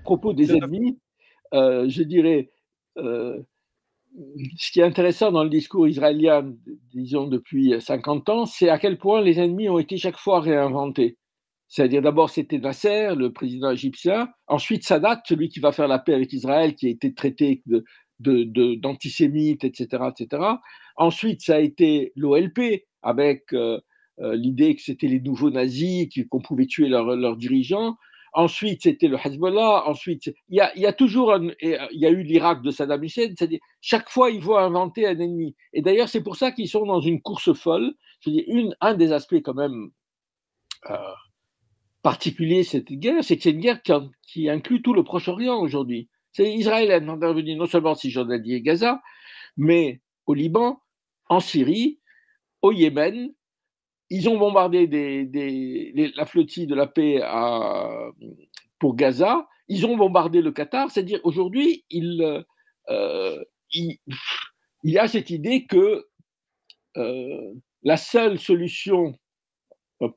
propos des ennemis, je dirais, ce qui est intéressant dans le discours israélien, disons depuis 50 ans, c'est à quel point les ennemis ont été chaque fois réinventés. C'est-à-dire d'abord c'était Nasser, le président égyptien, ensuite Sadat, celui qui va faire la paix avec Israël, qui a été traité d'antisémite, etc., etc. Ensuite ça a été l'OLP, avec l'idée que c'était les nouveaux nazis, qu'on pouvait tuer leurs dirigeants. Ensuite, c'était le Hezbollah. Ensuite, il y a toujours il y a eu l'Irak de Saddam Hussein. C'est-à-dire, chaque fois, ils vont inventer un ennemi. Et d'ailleurs, c'est pour ça qu'ils sont dans une course folle. Un des aspects quand même euh, particuliers de cette guerre, c'est que c'est une guerre qui inclut tout le Proche-Orient aujourd'hui. Israël est intervenu non seulement en Cisjordanie et Gaza, mais au Liban, en Syrie, au Yémen. Ils ont bombardé la flottille de la paix pour Gaza. Ils ont bombardé le Qatar. C'est-à-dire, aujourd'hui, il y a cette idée que la seule solution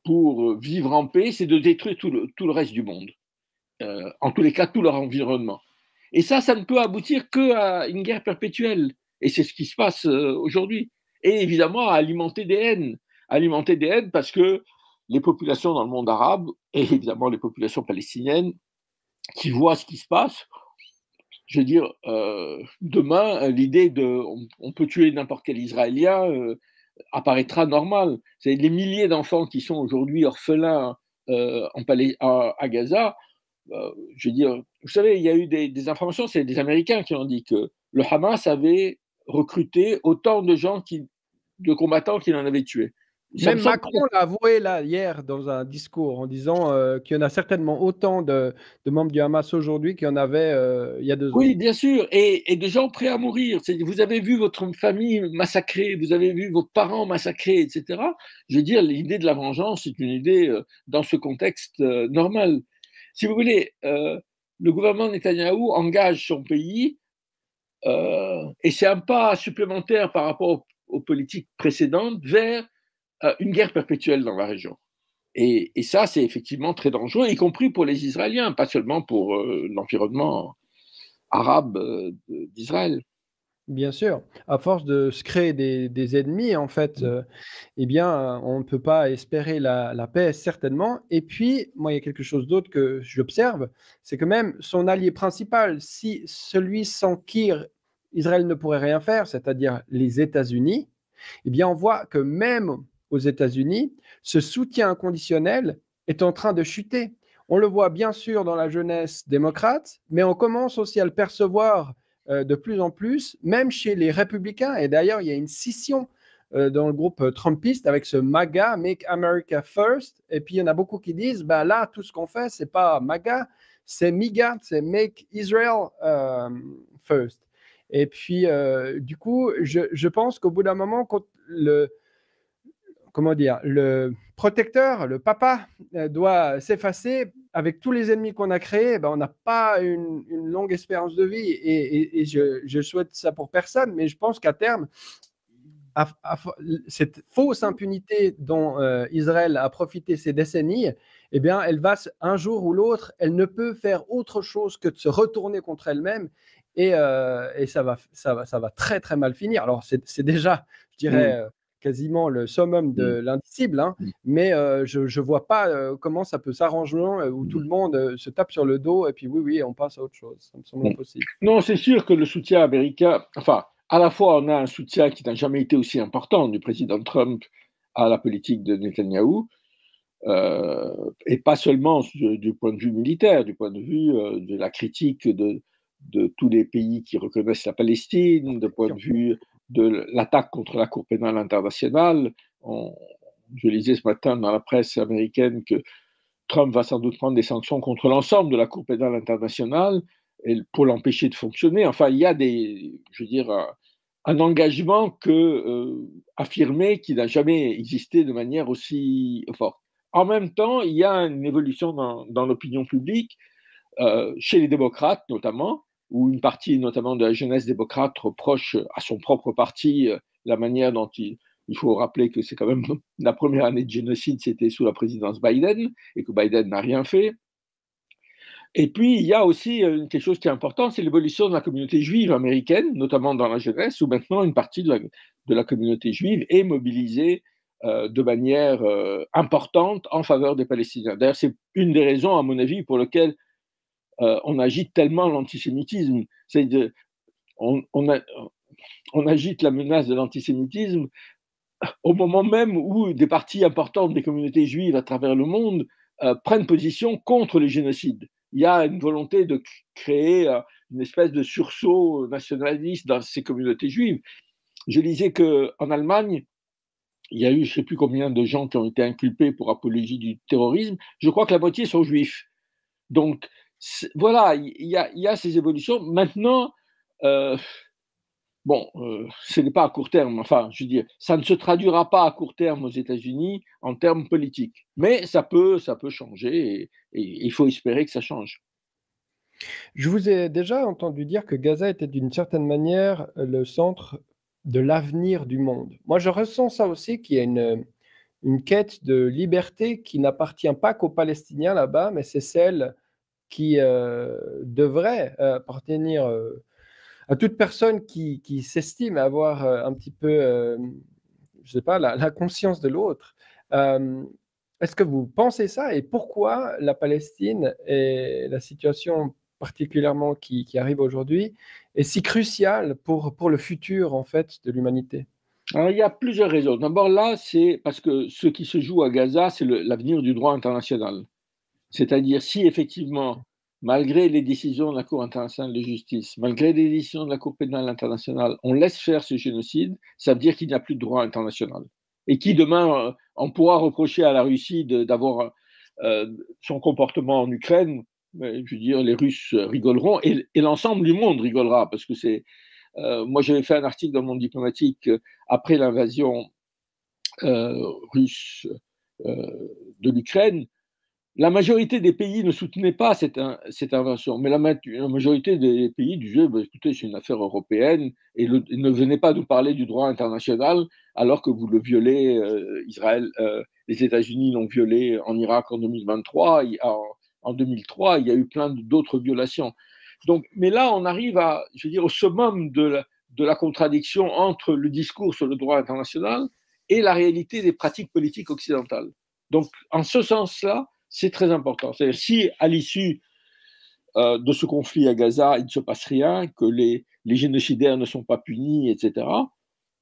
pour vivre en paix, c'est de détruire tout le reste du monde. En tous les cas, tout leur environnement. Et ça ne peut aboutir qu'à une guerre perpétuelle. Et c'est ce qui se passe aujourd'hui. Et évidemment, à alimenter des haines parce que les populations dans le monde arabe, et évidemment les populations palestiniennes, qui voient ce qui se passe, je veux dire, demain, l'idée on peut tuer n'importe quel Israélien apparaîtra normale. C'est les milliers d'enfants qui sont aujourd'hui orphelins à Gaza. Je veux dire, vous savez, il y a eu des informations, c'est des Américains qui ont dit que le Hamas avait recruté autant de combattants qu'il en avait tués. Même Macron l'a avoué là, hier dans un discours en disant qu'il y en a certainement autant de membres du Hamas aujourd'hui qu'il y en avait il y a 2 ans. Oui, bien sûr, et de gens prêts à mourir. Vous avez vu votre famille massacrée, vous avez vu vos parents massacrés, etc. Je veux dire, l'idée de la vengeance est une idée dans ce contexte normal. Si vous voulez, le gouvernement Netanyahou engage son pays et c'est un pas supplémentaire par rapport aux politiques précédentes vers une guerre perpétuelle dans la région. Et ça, c'est effectivement très dangereux, y compris pour les Israéliens, pas seulement pour l'environnement arabe d'Israël. Bien sûr, à force de se créer des ennemis, en fait, eh bien, on ne peut pas espérer la paix, certainement. Et puis, moi, il y a quelque chose d'autre que j'observe, c'est que même son allié principal, si celui sans qui Israël ne pourrait rien faire, c'est-à-dire les États-Unis, eh bien, on voit que même aux États-Unis, ce soutien inconditionnel est en train de chuter. On le voit bien sûr dans la jeunesse démocrate, mais on commence aussi à le percevoir de plus en plus, même chez les républicains. Et d'ailleurs, il y a une scission dans le groupe trumpiste avec ce MAGA, Make America First. Et puis, il y en a beaucoup qui disent, ben là, tout ce qu'on fait, c'est pas MAGA, c'est MIGA, c'est Make Israel First. Et puis, du coup, je pense qu'au bout d'un moment, quand le protecteur, le papa, doit s'effacer, avec tous les ennemis qu'on a créés, on n'a pas une longue espérance de vie. Et je souhaite ça pour personne, mais je pense qu'à terme, cette fausse impunité dont Israël a profité ces décennies, eh bien, elle va, un jour ou l'autre, elle ne peut faire autre chose que de se retourner contre elle-même. Et ça va très, très mal finir. Alors, c'est déjà, je dirais, quasiment le summum de l'indicible, hein, mais je ne vois pas comment ça peut s'arranger où tout le monde se tape sur le dos et puis oui, on passe à autre chose. Ça me semble impossible. Non, c'est sûr que le soutien américain, enfin, à la fois on a un soutien qui n'a jamais été aussi important du président Trump à la politique de Netanyahou, et pas seulement du point de vue militaire, du point de vue de la critique de tous les pays qui reconnaissent la Palestine, du point de vue de l'attaque contre la Cour pénale internationale. Je lisais ce matin dans la presse américaine que Trump va sans doute prendre des sanctions contre l'ensemble de la Cour pénale internationale pour l'empêcher de fonctionner. Enfin, il y a un engagement affirmé qui n'a jamais existé de manière aussi forte. En même temps, il y a une évolution dans l'opinion publique, chez les démocrates notamment, où une partie notamment de la jeunesse démocrate reproche à son propre parti la manière dont il faut rappeler que c'est quand même la première année de génocide, c'était sous la présidence Biden, et que Biden n'a rien fait. Et puis, il y a aussi quelque chose qui est important, c'est l'évolution de la communauté juive américaine, notamment dans la jeunesse, où maintenant une partie de la communauté juive est mobilisée de manière importante en faveur des Palestiniens. D'ailleurs, c'est une des raisons, à mon avis, pour lesquelles on agite tellement l'antisémitisme. On, on, a, on agite la menace de l'antisémitisme au moment même où des parties importantes des communautés juives à travers le monde prennent position contre les génocides. Il y a une volonté de créer une espèce de sursaut nationaliste dans ces communautés juives. Je lisais qu'en Allemagne, il y a eu je ne sais plus combien de gens qui ont été inculpés pour apologie du terrorisme. Je crois que la moitié sont juifs. Donc, voilà, il y a ces évolutions. Maintenant, bon, ce n'est pas à court terme, enfin, je veux dire, ça ne se traduira pas à court terme aux États-Unis en termes politiques, mais ça peut changer et il faut espérer que ça change. Je vous ai déjà entendu dire que Gaza était d'une certaine manière le centre de l'avenir du monde. Moi, je ressens ça aussi, qu'il y a une quête de liberté qui n'appartient pas qu'aux Palestiniens là-bas, mais c'est celle qui devrait appartenir à toute personne qui s'estime avoir un petit peu, je sais pas, la conscience de l'autre. Euh, Est-ce que vous pensez ça et pourquoi la Palestine et la situation particulièrement qui arrive aujourd'hui est si cruciale pour le futur en fait de l'humanité? Alors, il y a plusieurs raisons. D'abord, là, c'est parce que ce qui se joue à Gaza, c'est l'avenir du droit international. C'est-à-dire si effectivement, malgré les décisions de la Cour internationale de justice, malgré les décisions de la Cour pénale internationale, on laisse faire ce génocide, ça veut dire qu'il n'y a plus de droit international. Et qui demain, on pourra reprocher à la Russie d'avoir son comportement en Ukraine, mais, je veux dire, les Russes rigoleront et l'ensemble du monde rigolera, parce que c'est... moi, j'avais fait un article dans le Monde diplomatique après l'invasion russe de l'Ukraine. La majorité des pays ne soutenaient pas cette invention, mais la majorité des pays disaient bah, écoutez, c'est une affaire européenne et ne venez pas nous parler du droit international alors que vous le violez. Israël, les États-Unis l'ont violé en Irak en 2023, en 2003, il y a eu plein d'autres violations. Donc, mais là, on arrive à, je veux dire, au summum de la contradiction entre le discours sur le droit international et la réalité des pratiques politiques occidentales. Donc, en ce sens-là, c'est très important. C'est-à-dire, si à l'issue de ce conflit à Gaza, il ne se passe rien, que les génocidaires ne sont pas punis, etc.,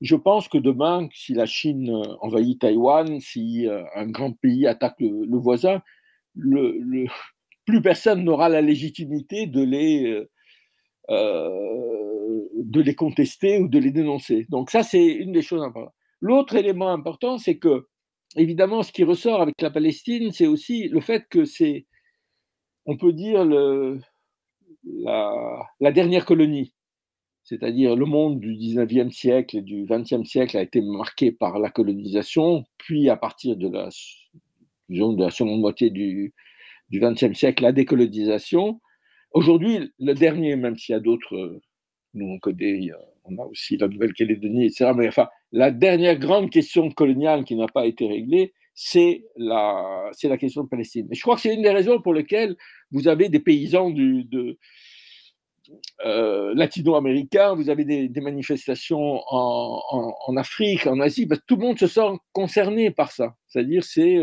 je pense que demain, si la Chine envahit Taïwan, si un grand pays attaque le voisin, plus personne n'aura la légitimité de les contester ou de les dénoncer. Donc ça, c'est une des choses importantes. L'autre élément important, c'est que, évidemment, ce qui ressort avec la Palestine, c'est aussi le fait que c'est, on peut dire, la dernière colonie. C'est-à-dire le monde du 19e siècle et du 20e siècle a été marqué par la colonisation, puis à partir de la seconde moitié du 20e siècle, la décolonisation. Aujourd'hui, le dernier, même s'il y a d'autres, nous on connaît, on a aussi la Nouvelle-Calédonie, etc. Mais enfin, la dernière grande question coloniale qui n'a pas été réglée, c'est la question de Palestine. Et je crois que c'est une des raisons pour lesquelles vous avez des paysans latino-américains, vous avez des manifestations en Afrique, en Asie, ben, tout le monde se sent concerné par ça. C'est-à-dire, c'est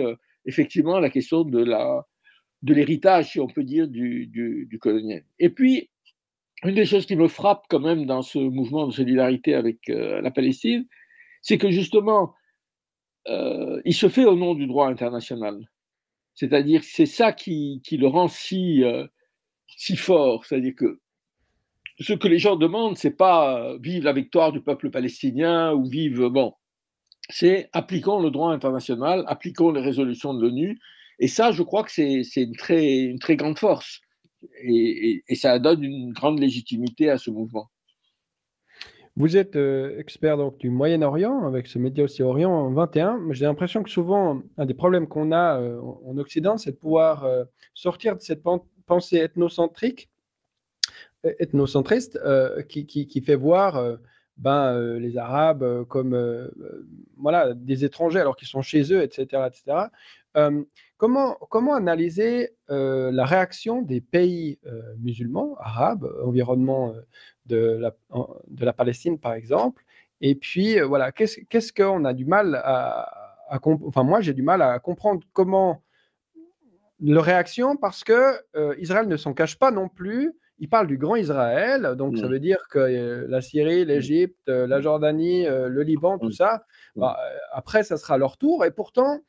effectivement la question de l'héritage, si on peut dire, du colonial. Et puis, une des choses qui me frappe quand même dans ce mouvement de solidarité avec la Palestine, c'est que justement, il se fait au nom du droit international. C'est-à-dire que c'est ça qui le rend si fort. C'est-à-dire que ce que les gens demandent, c'est pas vive la victoire du peuple palestinien ou vive, bon, c'est appliquons le droit international, appliquons les résolutions de l'ONU. Et ça, je crois que c'est une très grande force. Et ça donne une grande légitimité à ce mouvement. Vous êtes expert donc du Moyen-Orient avec ce Média aussi Orient en 21. J'ai l'impression que souvent, un des problèmes qu'on a en Occident, c'est de pouvoir sortir de cette pensée ethnocentriste qui fait voir les Arabes comme voilà, des étrangers alors qu'ils sont chez eux, etc. etc. Comment analyser la réaction des pays musulmans, arabes, environnement de la Palestine par exemple, et puis voilà, qu'est-ce qu'on a du mal enfin moi j'ai du mal à comprendre comment leur réaction, parce que Israël ne s'en cache pas non plus. Il parle du grand Israël, donc ça veut dire que la Syrie, l'Égypte, la Jordanie, le Liban, tout ça, bah, après, ça sera leur tour. Et pourtant,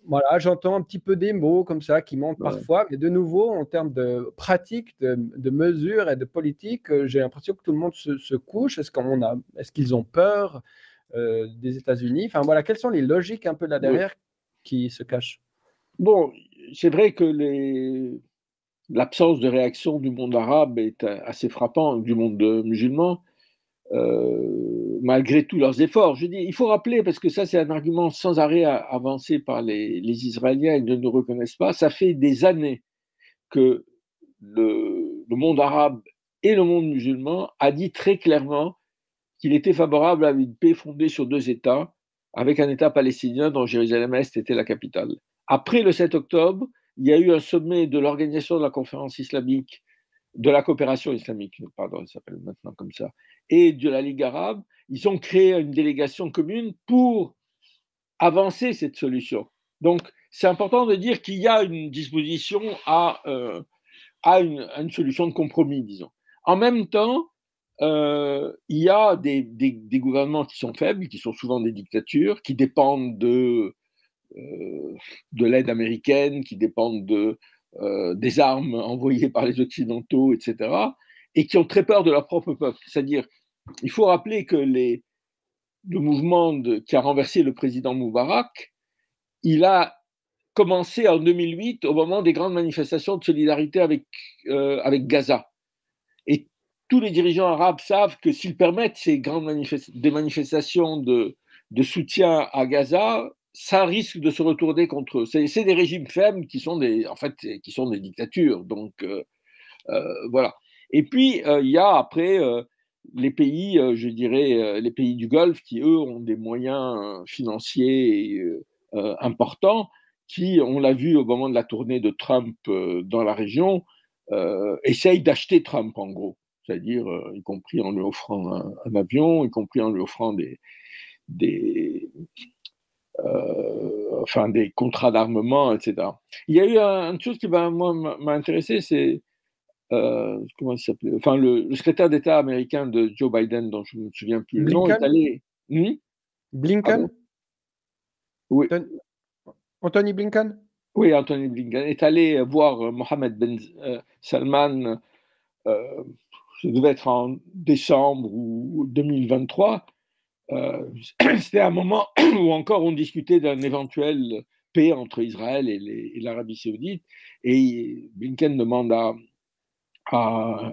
voilà, j'entends un petit peu des mots comme ça qui montent parfois, mais de nouveau, en termes de pratique, de mesures et de politique, j'ai l'impression que tout le monde se couche. Est-ce qu'ils ont peur des États-Unis? Enfin voilà, quelles sont les logiques un peu là derrière qui se cachent? Bon, c'est vrai que l'absence de réaction du monde arabe est assez frappante, du monde musulman, malgré tous leurs efforts. Je dis, il faut rappeler, parce que ça c'est un argument sans arrêt avancé par les Israéliens, ils ne nous reconnaissent pas, ça fait des années que le monde arabe et le monde musulman a dit très clairement qu'il était favorable à une paix fondée sur deux États, avec un État palestinien dont Jérusalem-Est était la capitale. Après le 7 octobre, il y a eu un sommet de l'Organisation de la Conférence islamique, de la coopération islamique, pardon, il s'appelle maintenant comme ça, et de la Ligue arabe. Ils ont créé une délégation commune pour avancer cette solution. Donc, c'est important de dire qu'il y a une disposition à une solution de compromis, disons. En même temps, il y a des gouvernements qui sont faibles, qui sont souvent des dictatures, qui dépendent de l'aide américaine, qui dépendent des armes envoyées par les Occidentaux, etc., et qui ont très peur de leur propre peuple. C'est-à-dire, il faut rappeler que le mouvement qui a renversé le président Moubarak, il a commencé en 2008 au moment des grandes manifestations de solidarité avec Gaza. Et tous les dirigeants arabes savent que s'ils permettent ces grandes manifestations de soutien à Gaza, ça risque de se retourner contre eux. C'est des régimes faibles qui sont qui sont des dictatures. Donc, voilà. Et puis, il y a après les pays, je dirais, les pays du Golfe qui, eux, ont des moyens financiers importants, qui, on l'a vu au moment de la tournée de Trump dans la région, essayent d'acheter Trump, en gros. C'est-à-dire, y compris en lui offrant un avion, y compris en lui offrant des contrats d'armement, etc. Il y a eu une chose qui m'a intéressé, c'est comment il s'appelait, enfin le secrétaire d'État américain de Joe Biden, dont je ne me souviens plus le nom, est allé. Blinken? Oui. Anthony Blinken? Oui, Anthony Blinken est allé voir Mohammed Ben Salman, ça devait être en décembre ou 2023. C'était un moment où encore on discutait d'un éventuel paix entre Israël et l'Arabie Saoudite. Et Blinken demande à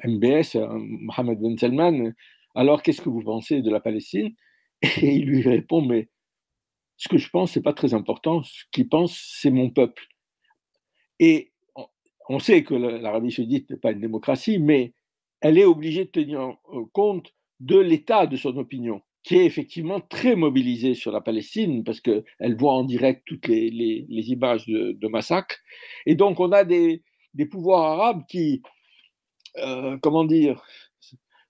MBS, à Mohammed Ben Salman, alors qu'est-ce que vous pensez de la Palestine? Et il lui répond, mais ce que je pense, c'est pas très important. Ce qu'il pense, c'est mon peuple. Et on sait que l'Arabie Saoudite n'est pas une démocratie, mais elle est obligée de tenir compte de l'état de son opinion, qui est effectivement très mobilisée sur la Palestine, parce qu'elle voit en direct toutes les images de massacres. Et donc, on a des pouvoirs arabes qui, comment dire,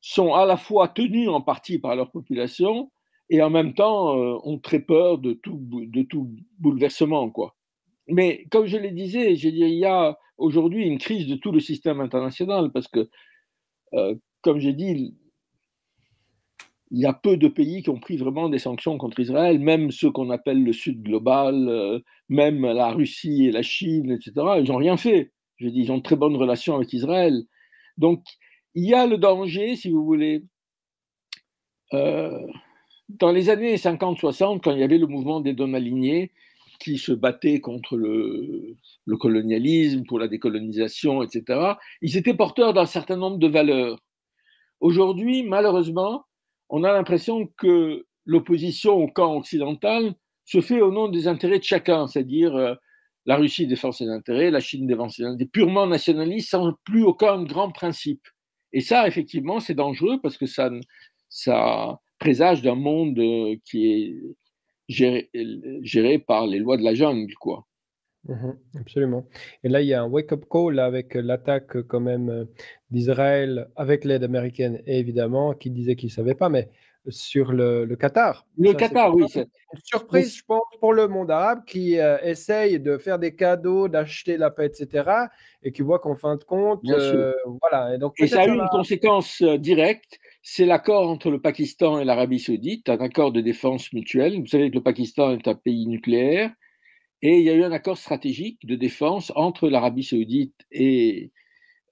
sont à la fois tenus en partie par leur population et en même temps ont très peur de tout bouleversement, quoi. Mais comme je le disais, il y a aujourd'hui une crise de tout le système international parce que, comme j'ai dit, il y a peu de pays qui ont pris vraiment des sanctions contre Israël, même ceux qu'on appelle le Sud global, même la Russie et la Chine, etc. Ils n'ont rien fait. Je dis, ils ont de très bonnes relations avec Israël. Donc, il y a le danger, si vous voulez, dans les années 50-60, quand il y avait le mouvement des non-alignés qui se battaient contre le colonialisme, pour la décolonisation, etc., ils étaient porteurs d'un certain nombre de valeurs. Aujourd'hui, malheureusement, on a l'impression que l'opposition au camp occidental se fait au nom des intérêts de chacun, c'est-à-dire la Russie défend ses intérêts, la Chine défend ses intérêts, purement nationalistes, sans plus aucun grand principe. Et ça, effectivement, c'est dangereux parce que ça présage d'un monde qui est géré par les lois de la jungle, quoi. Absolument. Et là, il y a un wake-up call avec l'attaque quand même d'Israël avec l'aide américaine, évidemment, qui disait qu'il ne savait pas, mais sur le Qatar. Le Ça, c'est quand Qatar, oui. même une Mais surprise, je pense, pour le monde arabe qui essaye de faire des cadeaux, d'acheter la paix, etc. Et qui voit qu'en fin de compte, bien sûr. voilà. Et donc Et ça peut-être a ça eu va. une conséquence directe, c'est l'accord entre le Pakistan et l'Arabie saoudite, un accord de défense mutuelle. Vous savez que le Pakistan est un pays nucléaire, et il y a eu un accord stratégique de défense entre l'Arabie saoudite et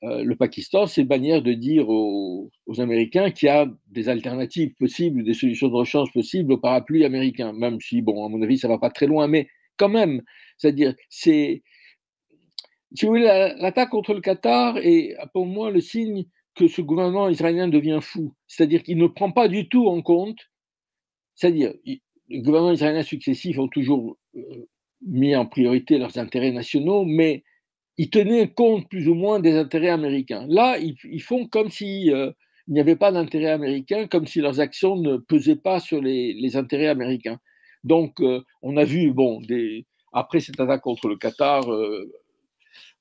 le Pakistan. C'est une manière de dire aux Américains qu'il y a des alternatives possibles, des solutions de rechange possibles au parapluie américain, même si, bon, à mon avis, ça ne va pas très loin, mais quand même, c'est-à-dire, si vous voulez, l'attaque contre le Qatar est pour moi le signe que ce gouvernement israélien devient fou. C'est-à-dire qu'il ne prend pas du tout en compte, c'est-à-dire, les gouvernements israéliens successifs ont toujours mis en priorité leurs intérêts nationaux, mais ils tenaient compte plus ou moins des intérêts américains. Là, ils font comme si il n'y avait pas d'intérêt américain, comme si leurs actions ne pesaient pas sur les intérêts américains. Donc, on a vu, bon, après cette attaque contre le Qatar,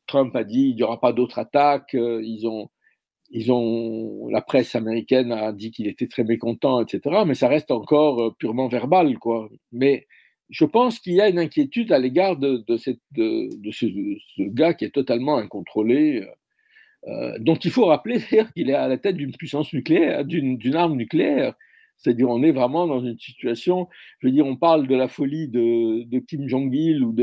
Trump a dit il n'y aura pas d'autres attaques. La presse américaine a dit qu'il était très mécontent, etc. Mais ça reste encore purement verbal, quoi. Mais je pense qu'il y a une inquiétude à l'égard de ce gars qui est totalement incontrôlé, dont il faut rappeler d'ailleurs qu'il est à la tête d'une puissance nucléaire, d'une arme nucléaire. C'est-à-dire, on est vraiment dans une situation, je veux dire, on parle de la folie de Kim Jong-il ou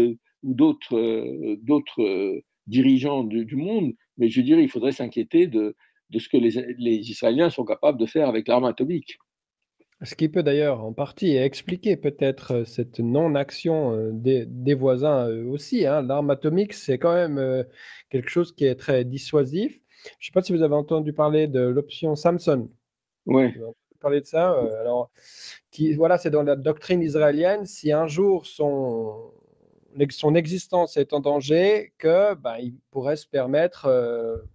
d'autres dirigeants du monde, mais je veux dire, il faudrait s'inquiéter de ce que les Israéliens sont capables de faire avec l'arme atomique. Ce qui peut d'ailleurs en partie expliquer peut-être cette non-action des voisins aussi, hein. L'arme atomique, c'est quand même quelque chose qui est très dissuasif. Je ne sais pas si vous avez entendu parler de l'option Samson. Ouais. Vous avez entendu parler de ça? Alors, voilà, c'est dans la doctrine israélienne. Si un jour son existence est en danger, que ils pourraient se permettre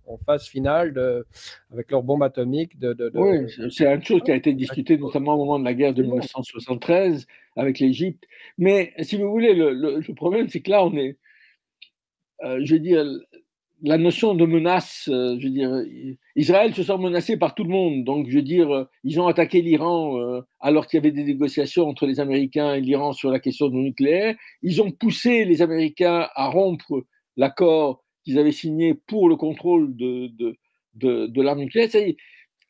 en phase finale avec leur bombe atomique Oui, c'est une chose qui a été discutée notamment au moment de la guerre de 1973 avec l'Égypte. Mais si vous voulez, le problème, c'est que là, on est, je veux dire, la notion de menace, je veux dire, Israël se sent menacé par tout le monde. Donc, je veux dire, ils ont attaqué l'Iran alors qu'il y avait des négociations entre les Américains et l'Iran sur la question du nucléaire. Ils ont poussé les Américains à rompre l'accord qu'ils avaient signé pour le contrôle de l'arme nucléaire.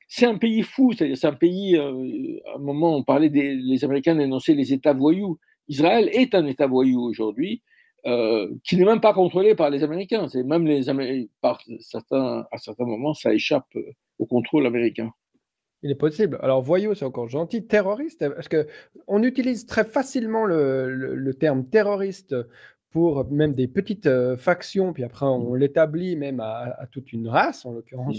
C'est un pays fou, c'est un pays, à un moment, on parlait les Américains dénonçaient les États voyous. Israël est un État voyou aujourd'hui, qui n'est même pas contrôlé par les Américains. C'est même à certains moments, ça échappe au contrôle américain. Il est possible. Alors, voyou, c'est encore gentil. Terroriste, parce qu'on utilise très facilement le terme terroriste pour même des petites factions, puis après on l'établit même à toute une race, en l'occurrence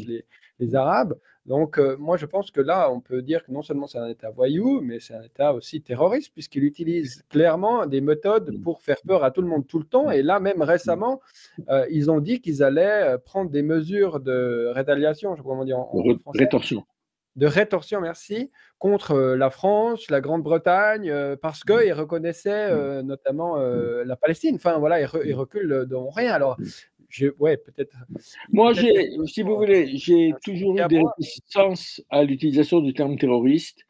les Arabes. Donc, moi, je pense que là, on peut dire que non seulement c'est un État voyou, mais c'est un État aussi terroriste, puisqu'il utilise clairement des méthodes pour faire peur à tout le monde tout le temps. Et là, même récemment, ils ont dit qu'ils allaient prendre des mesures de rétaliation, je sais pas comment dire en français. Rétorsion. De rétorsion, merci, contre la France, la Grande-Bretagne, parce qu'ils reconnaissaient notamment la Palestine. Enfin, voilà, ils reculent dans rien. Alors, ouais, peut-être. Moi, si vous voulez, j'ai toujours eu des réticences à l'utilisation du terme terroriste,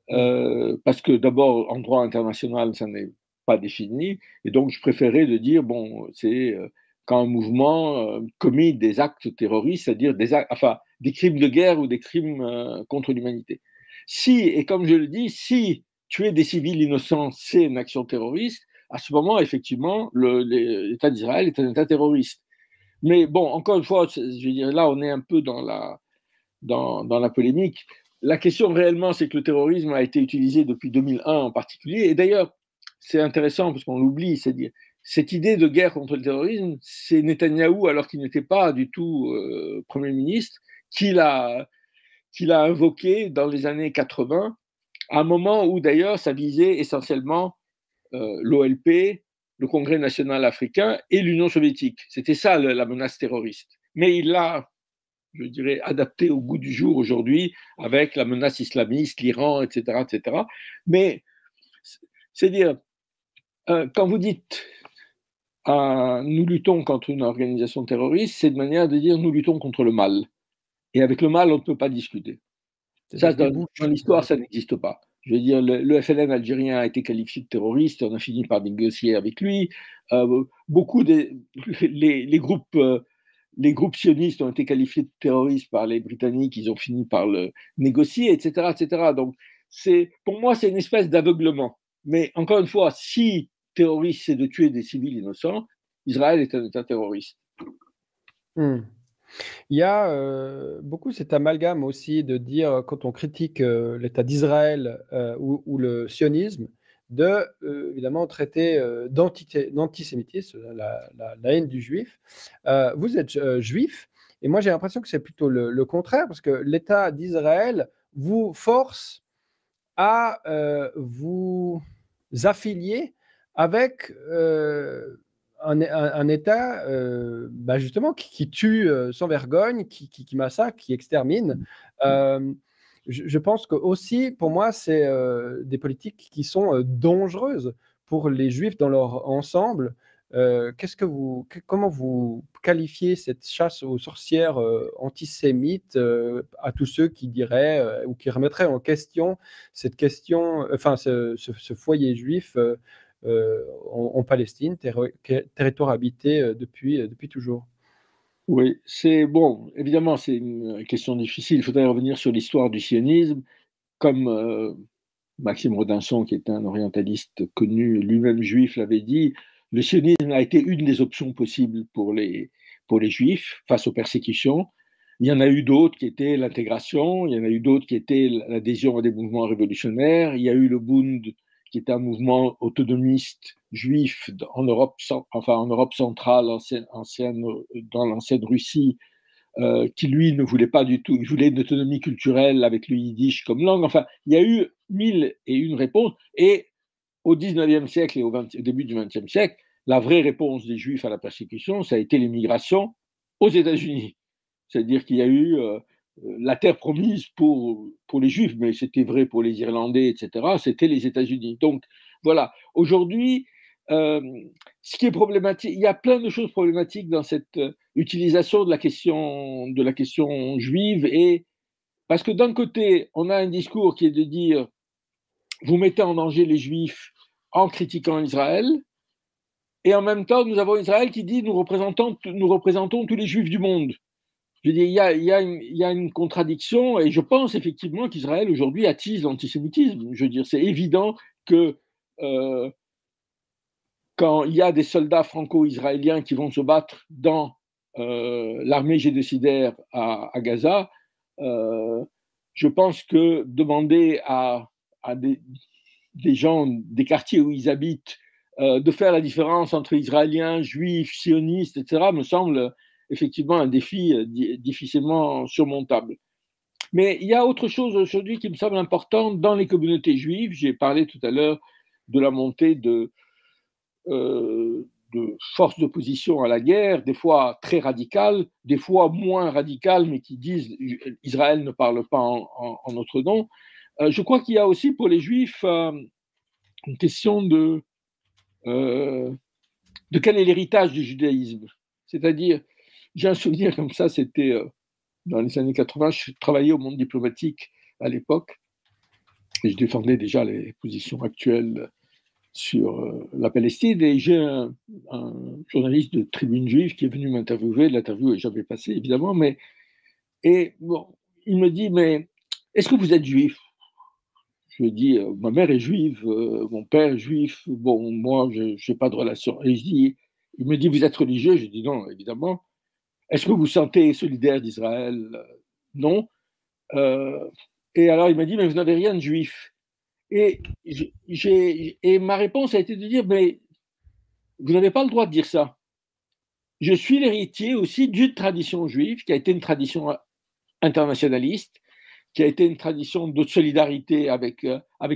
parce que d'abord, en droit international, ça n'est pas défini, et donc je préférais de dire, bon, c'est quand un mouvement commet des actes terroristes, c'est-à-dire des crimes de guerre ou des crimes contre l'humanité. Et comme je le dis, si tuer des civils innocents, c'est une action terroriste, à ce moment, effectivement, l'État d'Israël est un État terroriste. Mais bon, encore une fois, je veux dire, là, on est un peu dans la polémique. La question réellement, c'est que le terrorisme a été utilisé depuis 2001 en particulier. Et d'ailleurs, c'est intéressant parce qu'on l'oublie, c'est-à-dire cette idée de guerre contre le terrorisme, c'est Netanyahou, alors qu'il n'était pas du tout Premier ministre, qui l'a invoqué dans les années 80, à un moment où d'ailleurs ça visait essentiellement l'OLP, le Congrès national africain et l'Union soviétique. C'était ça la menace terroriste. Mais il l'a, je dirais, adapté au goût du jour aujourd'hui avec la menace islamiste, l'Iran, etc., etc. Mais c'est dire, Quand vous dites nous luttons contre une organisation terroriste, c'est de manière de dire nous luttons contre le mal. Et avec le mal, on ne peut pas discuter. Ça, dans l'histoire, ça n'existe pas. Je veux dire, le FLN algérien a été qualifié de terroriste, on a fini par négocier avec lui. Beaucoup les groupes sionistes ont été qualifiés de terroristes par les Britanniques, ils ont fini par le négocier, etc. etc. Donc, pour moi, c'est une espèce d'aveuglement. Mais encore une fois, si terroriste, c'est de tuer des civils innocents, Israël est un État terroriste. Il y a beaucoup cet amalgame aussi de dire, quand on critique l'État d'Israël ou le sionisme, de évidemment traiter d'antisémitisme, la haine du juif. Vous êtes juif, et moi j'ai l'impression que c'est plutôt le contraire, parce que l'État d'Israël vous force à vous affilier avec un État justement qui tue sans vergogne, qui massacre, qui extermine. Je pense que aussi, pour moi, c'est des politiques qui sont dangereuses pour les Juifs dans leur ensemble. Comment vous qualifiez cette chasse aux sorcières antisémite à tous ceux qui diraient ou qui remettraient en question cette question, enfin ce foyer juif en Palestine, territoire habité depuis toujours? Oui, c'est bon, évidemment, c'est une question difficile. Il faudrait revenir sur l'histoire du sionisme. Comme Maxime Rodinson, qui est un orientaliste connu, lui-même juif, l'avait dit, le sionisme a été une des options possibles pour les juifs face aux persécutions. Il y en a eu d'autres qui étaient l'intégration, il y en a eu d'autres qui étaient l'adhésion à des mouvements révolutionnaires. Il y a eu le Bund, qui était un mouvement autonomiste juif en Europe, en Europe centrale, dans l'ancienne Russie, qui lui ne voulait pas du tout, il voulait une autonomie culturelle avec le yiddish comme langue. Enfin, il y a eu 1001 réponses. Et au 19e siècle et au début du 20e siècle, la vraie réponse des Juifs à la persécution, ça a été l'immigration aux États-Unis. C'est-à-dire qu'il y a eu la terre promise pour les Juifs, mais c'était vrai pour les Irlandais, etc. C'était les États-Unis. Donc voilà, aujourd'hui, ce qui est problématique, il y a plein de choses problématiques dans cette utilisation de la question juive, et parce que d'un côté, on a un discours qui est de dire vous mettez en danger les Juifs en critiquant Israël, et en même temps, nous avons Israël qui dit nous représentons tous les Juifs du monde. Je veux dire, il y a une contradiction, et je pense effectivement qu'Israël aujourd'hui attise l'antisémitisme. Je veux dire, c'est évident que quand il y a des soldats franco-israéliens qui vont se battre dans l'armée génocidaire à Gaza, je pense que demander à des gens des quartiers où ils habitent de faire la différence entre Israéliens, Juifs, sionistes, etc., me semble effectivement un défi difficilement surmontable. Mais il y a autre chose aujourd'hui qui me semble importante dans les communautés juives. J'ai parlé tout à l'heure de la montée de forces d'opposition à la guerre, des fois très radicales, des fois moins radicales, mais qui disent Israël ne parle pas en notre nom. Je crois qu'il y a aussi pour les Juifs une question de quel est l'héritage du judaïsme. C'est-à-dire, j'ai un souvenir comme ça, c'était dans les années 80, je travaillais au monde diplomatique à l'époque, et je défendais déjà les positions actuelles sur la Palestine, et j'ai un journaliste de Tribune Juive qui est venu m'interviewer, l'interview est jamais passée évidemment, et bon, il me dit, mais est-ce que vous êtes juif? Je lui dis, ma mère est juive, mon père est juif, bon, moi, je n'ai pas de relation. Et il me dit, vous êtes religieux? Je dis, non, évidemment. Est-ce que vous vous sentez solidaire d'Israël? Non. Et alors, il m'a dit, mais vous n'avez rien de juif. Et ma réponse a été de dire, mais vous n'avez pas le droit de dire ça. Je suis l'héritier aussi d'une tradition juive qui a été une tradition internationaliste, qui a été une tradition de solidarité avec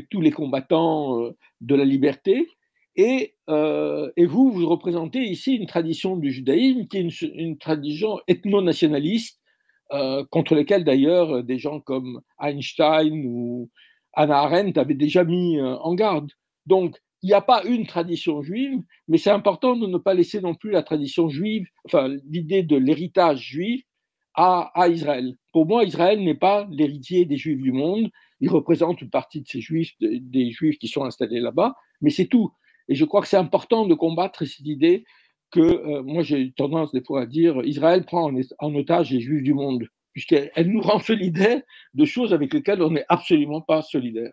tous les combattants de la liberté. Et vous représentez ici une tradition du judaïsme qui est une tradition ethno-nationaliste, contre laquelle d'ailleurs des gens comme Einstein ou Hannah Arendt avaient déjà mis en garde. Donc, il n'y a pas une tradition juive, mais c'est important de ne pas laisser non plus la tradition juive, enfin l'idée de l'héritage juif à Israël. Pour moi, Israël n'est pas l'héritier des Juifs du monde. Il représente une partie de ces Juifs, des Juifs qui sont installés là-bas, mais c'est tout. Et je crois que c'est important de combattre cette idée que moi j'ai tendance des fois à dire Israël prend en otage les Juifs du monde, puisqu'elle nous rend solidaires de choses avec lesquelles on n'est absolument pas solidaire.